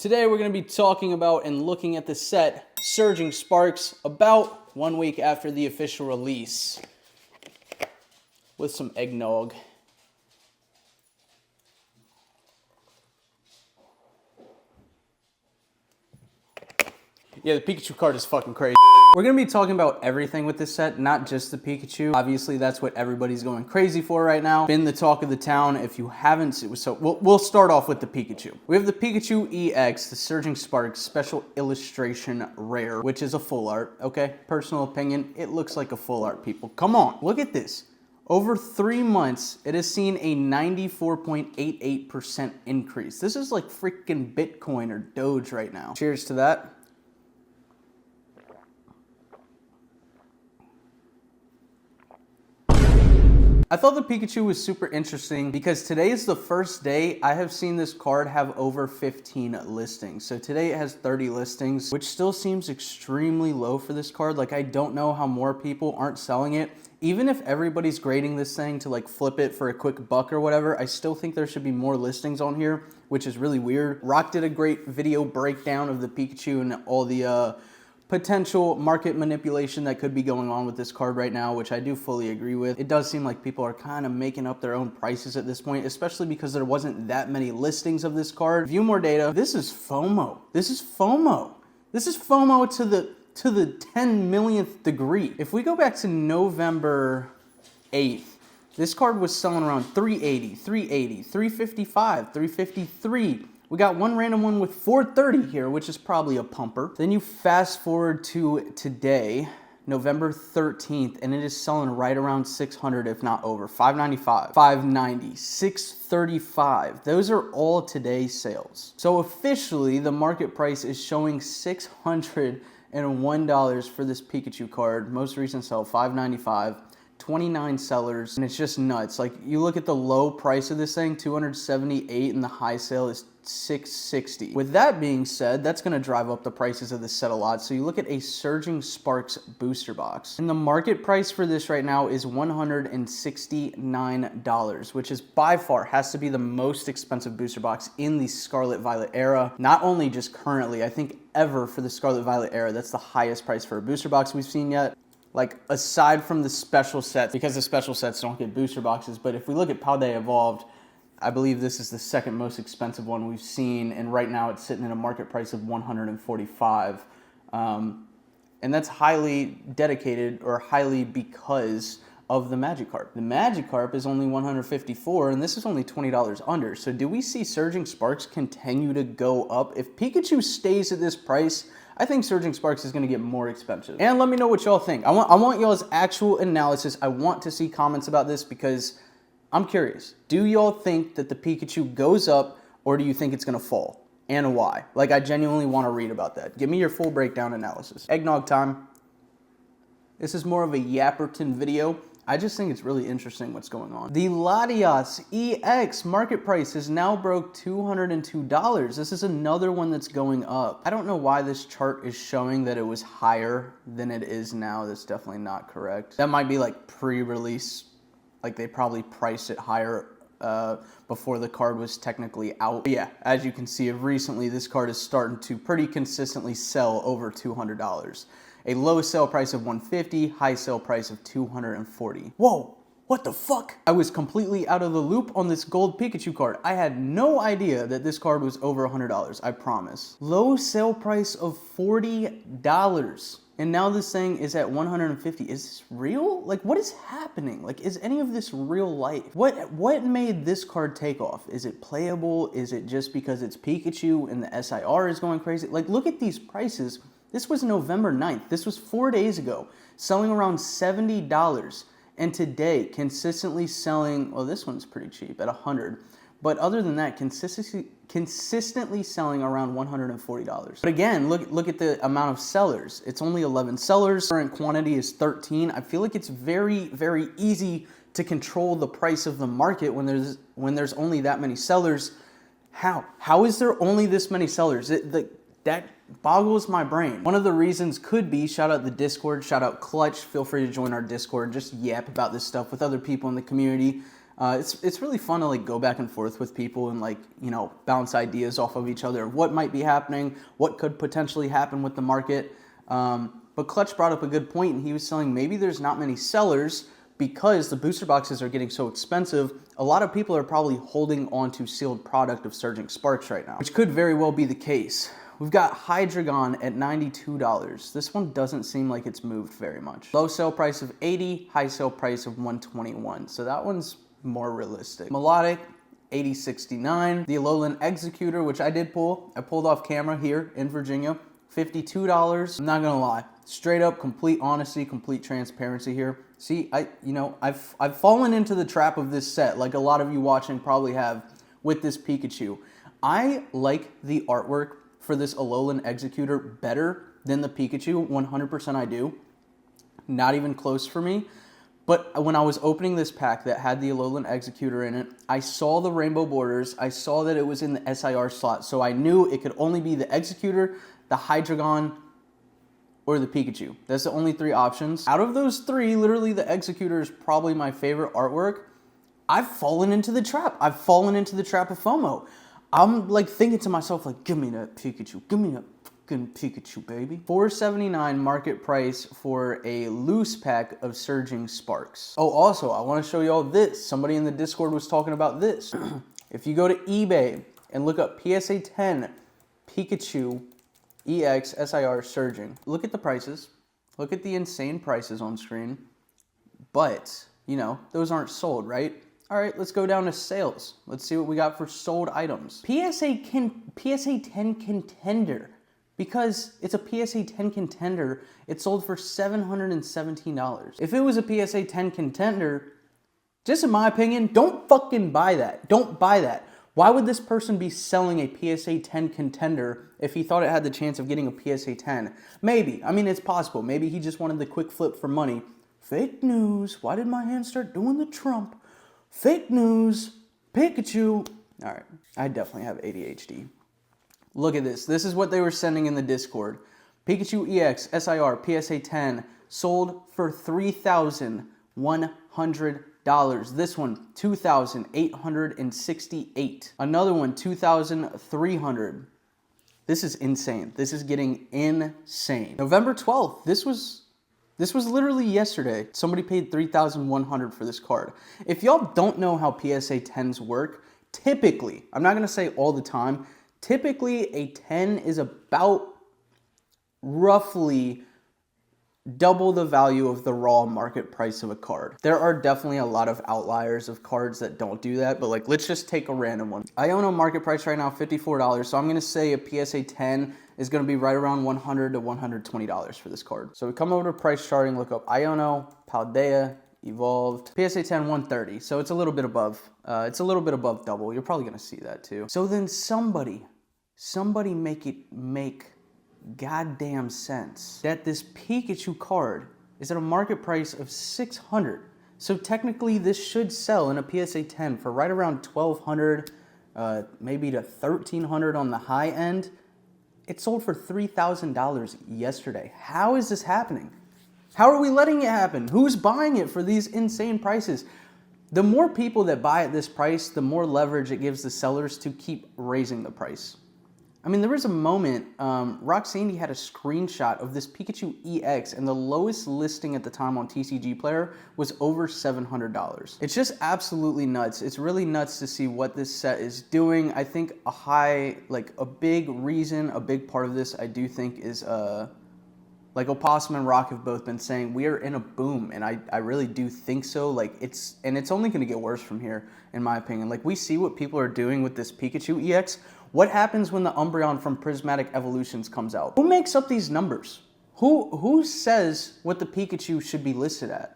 Today we're going to be talking about and looking at the set Surging Sparks about 1 week after the official release with some eggnog. Yeah, the Pikachu card is fucking crazy. We're going to be talking about everything with this set, not just the Pikachu. Obviously, that's what everybody's going crazy for right now. Been the talk of the town. If you haven't, so we'll start off with the Pikachu. We have the Pikachu EX, the Surging Sparks Special Illustration Rare, which is a full art, okay? Personal opinion, it looks like a full art, people. Come on, look at this. Over 3 months, it has seen a 94.88% increase. This is like freaking Bitcoin or Doge right now. Cheers to that. I thought the Pikachu was super interesting because today is the first day I have seen this card have over 15 listings. So today it has 30 listings, which still seems extremely low for this card. Like, I don't know how more people aren't selling it. Even if everybody's grading this thing to like flip it for a quick buck or whatever, I still think there should be more listings on here, which is really weird. Rock did a great video breakdown of the Pikachu and all the potential market manipulation that could be going on with this card right now, which I do fully agree with. It does seem like people are kind of making up their own prices at this point, especially because there wasn't that many listings of this card. View more data. This is FOMO. This is FOMO. This is FOMO to the 10 millionth degree. If we go back to November 8th, this card was selling around 380, 380, 355, 353. We got one random one with 430 here, which is probably a pumper. Then you fast forward to today, November 13th, and it is selling right around 600, if not over. 595, 590, 635. Those are all today's sales. So officially, the market price is showing $601 for this Pikachu card. Most recent sell, 595. 29 sellers, and it's just nuts. Like, you look at the low price of this thing, 278, and the high sale is 660. With that being said, that's going to drive up the prices of this set a lot. So you look at a Surging Sparks booster box, and the market price for this right now is $169, which is by far has to be the most expensive booster box in the Scarlet Violet era. Not only just currently, I think ever for the Scarlet Violet era, that's the highest price for a booster box we've seen yet. Like, aside from the special sets, because the special sets don't get booster boxes, but if we look at how they evolved, I believe this is the second most expensive one we've seen, and right now it's sitting at a market price of $145. And that's highly dedicated, or highly because of the Magikarp. The Magikarp is only $154, and this is only $20 under. So do we see Surging Sparks continue to go up? If Pikachu stays at this price, I think Surging Sparks is going to get more expensive. And let me know what y'all think. I want y'all's actual analysis. I want to see comments about this because I'm curious. Do y'all think that the Pikachu goes up, or do you think it's going to fall? And why? Like, I genuinely want to read about that. Give me your full breakdown analysis. Eggnog time. This is more of a Yapperton video. I just think it's really interesting what's going on. The Laddio EX market price has now broke $202. This is another one that's going up. I don't know why this chart is showing that it was higher than it is now. That's definitely not correct. That might be like pre-release. Like, they probably priced it higher before the card was technically out. But yeah, as you can see, recently this card is starting to pretty consistently sell over $200. A low sale price of $150, high sale price of $240. Whoa, what the fuck? I was completely out of the loop on this gold Pikachu card. I had no idea that this card was over $100, I promise. Low sale price of $40. And now this thing is at $150. Is this real? Like, what is happening? Like, is any of this real life? What made this card take off? Is it playable? Is it just because it's Pikachu and the SIR is going crazy? Like, look at these prices. This was November 9th. This was 4 days ago, selling around $70. And today, consistently selling, well, this one's pretty cheap at $100. But other than that, consistently selling around $140. But again, look at the amount of sellers. It's only 11 sellers. Current quantity is 13. I feel like it's very, very easy to control the price of the market when there's only that many sellers. How is there only this many sellers? That boggles my brain. One of the reasons could be, shout out the Discord, shout out Clutch. Feel free to join our Discord. Just yap about this stuff with other people in the community. It's really fun to like go back and forth with people and like, you know, bounce ideas off of each other. What might be happening? What could potentially happen with the market? But Clutch brought up a good point, and he was saying maybe there's not many sellers because the booster boxes are getting so expensive. A lot of people are probably holding on to sealed product of Surging Sparks right now, which could very well be the case. We've got Hydreigon at $92. This one doesn't seem like it's moved very much. Low sale price of $80, high sale price of $121. So that one's more realistic. Melodic, $80.69. The Alolan Executor, which I did pull. I pulled off camera here in Virginia. $52. I'm not gonna lie. Straight up, complete honesty, complete transparency here. See, I've fallen into the trap of this set, like a lot of you watching probably have with this Pikachu. I like the artwork for this Alolan Executor better than the Pikachu. 100% I do. Not even close for me. But when I was opening this pack that had the Alolan Executor in it, I saw the rainbow borders. I saw that it was in the SIR slot, so I knew it could only be the Executor, the Hydreigon, or the Pikachu. That's the only three options. Out of those three, literally the Executor is probably my favorite artwork. I've fallen into the trap. I've fallen into the trap of FOMO. I'm like thinking to myself, like, give me that Pikachu. Give me that fucking Pikachu, baby. $4.79 market price for a loose pack of Surging Sparks. Oh, also, I want to show you all this. Somebody in the Discord was talking about this. If you go to eBay and look up PSA 10 Pikachu EX SIR Surging, look at the prices. Look at the insane prices on screen. But, you know, those aren't sold, right? All right, let's go down to sales. Let's see what we got for sold items. PSA 10 Contender. Because it's a PSA 10 Contender, it sold for $717. If it was a PSA 10 Contender, just in my opinion, don't fucking buy that. Don't buy that. Why would this person be selling a PSA 10 Contender if he thought it had the chance of getting a PSA 10? Maybe. I mean, it's possible. Maybe he just wanted the quick flip for money. Fake news. Why did my hand start doing the Trump? Fake news. Pikachu. All right. I definitely have ADHD. Look at this. This is what they were sending in the Discord. Pikachu EX SIR PSA 10 sold for $3,100. This one, $2,868. Another one, $2,300. This is insane. This is getting insane. November 12th. This was literally yesterday. Somebody paid $3,100 for this card. If y'all don't know how PSA 10s work, typically, I'm not gonna say all the time, typically a 10 is about roughly double the value of the raw market price of a card. There are definitely a lot of outliers of cards that don't do that, but like, let's just take a random one. Iono market price right now, $54. So I'm gonna say a PSA 10 is gonna be right around $100 to $120 for this card. So we come over to price charting, look up Iono, Paldea, Evolved, PSA 10, $130. So it's a little bit above, double. You're probably gonna see that too. So then somebody make it make goddamn sense that this Pikachu card is at a market price of $600. So technically this should sell in a PSA 10 for right around $1,200, maybe to $1,300 on the high end. It sold for $3,000 yesterday. How is this happening? How are we letting it happen? Who's buying it for these insane prices? The more people that buy at this price, the more leverage it gives the sellers to keep raising the price. I mean, there was a moment, Roxanne had a screenshot of this Pikachu EX, and the lowest listing at the time on TCG Player was over $700. It's just absolutely nuts. It's really nuts to see what this set is doing. I think a big reason, a big part of this, I do think is, like Opossum and Rock have both been saying, we are in a boom, and I really do think so. Like, it's only gonna get worse from here, in my opinion. Like, we see what people are doing with this Pikachu EX. What happens when the Umbreon from Prismatic Evolutions comes out? Who makes up these numbers? Who says what the Pikachu should be listed at?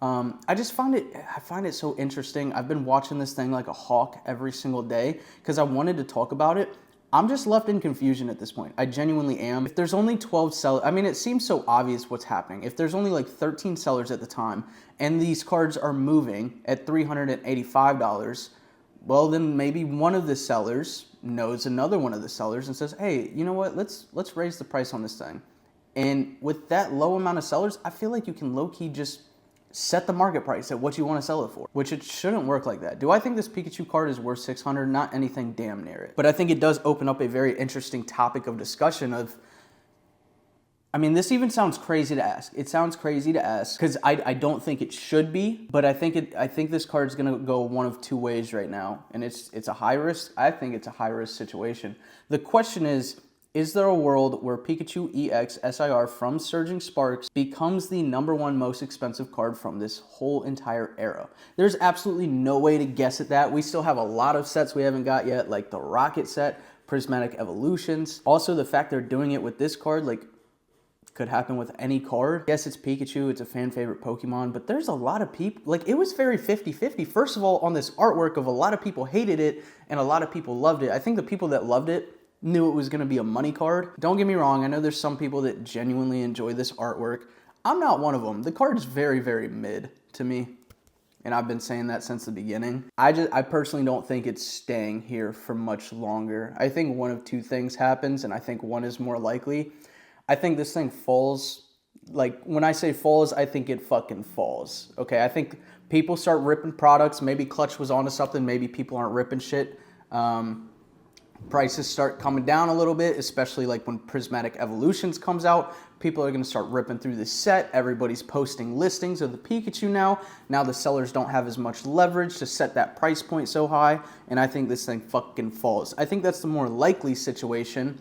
I find it so interesting. I've been watching this thing like a hawk every single day because I wanted to talk about it. I'm just left in confusion at this point. I genuinely am. If there's only 12 sellers, I mean, it seems so obvious what's happening. If there's only like 13 sellers at the time and these cards are moving at $385, well, then maybe one of the sellers knows another one of the sellers and says, hey, you know what, let's raise the price on this thing. And with that low amount of sellers, I feel like you can low-key just set the market price at what you want to sell it for, which it shouldn't work like that. Do I think this Pikachu card is worth 600? Not anything damn near it. But I think it does open up a very interesting topic of discussion of, I mean, this even sounds crazy to ask. It sounds crazy to ask because I don't think it should be, but I think this card is gonna go one of two ways right now, and it's a high risk. I think it's a high risk situation. The question is there a world where Pikachu EX SIR from Surging Sparks becomes the #1 most expensive card from this whole entire era? There's absolutely no way to guess at that. We still have a lot of sets we haven't got yet, like the Rocket set, Prismatic Evolutions. Also, the fact they're doing it with this card, like, could happen with any card. Yes, it's Pikachu, it's a fan favorite Pokemon, but there's a lot of people, like, it was very 50-50. First of all, on this artwork of a lot of people hated it and a lot of people loved it. I think the people that loved it knew it was gonna be a money card. Don't get me wrong, I know there's some people that genuinely enjoy this artwork. I'm not one of them. The card is very, very mid to me, and I've been saying that since the beginning. I personally don't think it's staying here for much longer. I think one of two things happens, and I think one is more likely. I think this thing falls. Like, when I say falls, I think it fucking falls. Okay, I think people start ripping products. Maybe Clutch was onto something. Maybe people aren't ripping shit. Prices start coming down a little bit, especially like when Prismatic Evolutions comes out. People are going to start ripping through this set. Everybody's posting listings of the Pikachu now. Now the sellers don't have as much leverage to set that price point so high, and I think this thing fucking falls. I think that's the more likely situation.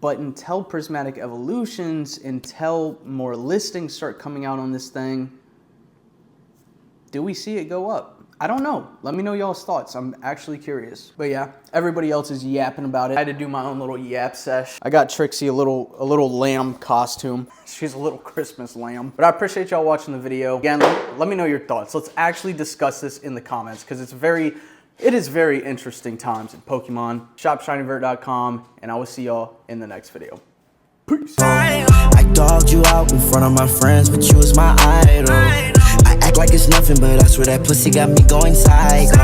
But until Prismatic Evolutions, until more listings start coming out on this thing, do we see it go up? I don't know. Let me know y'all's thoughts. I'm actually curious. But yeah, everybody else is yapping about it. I had to do my own little yap sesh. I got Trixie a little lamb costume. She's a little Christmas lamb. But I appreciate y'all watching the video. Again, let me know your thoughts. Let's actually discuss this in the comments because it is very interesting times at Pokemon. ShopShinyVert.com, and I will see y'all in the next video. Peace. I dogged you out in front of my friends, but you was my idol. I act like it's nothing, but I swear that pussy got me going psycho.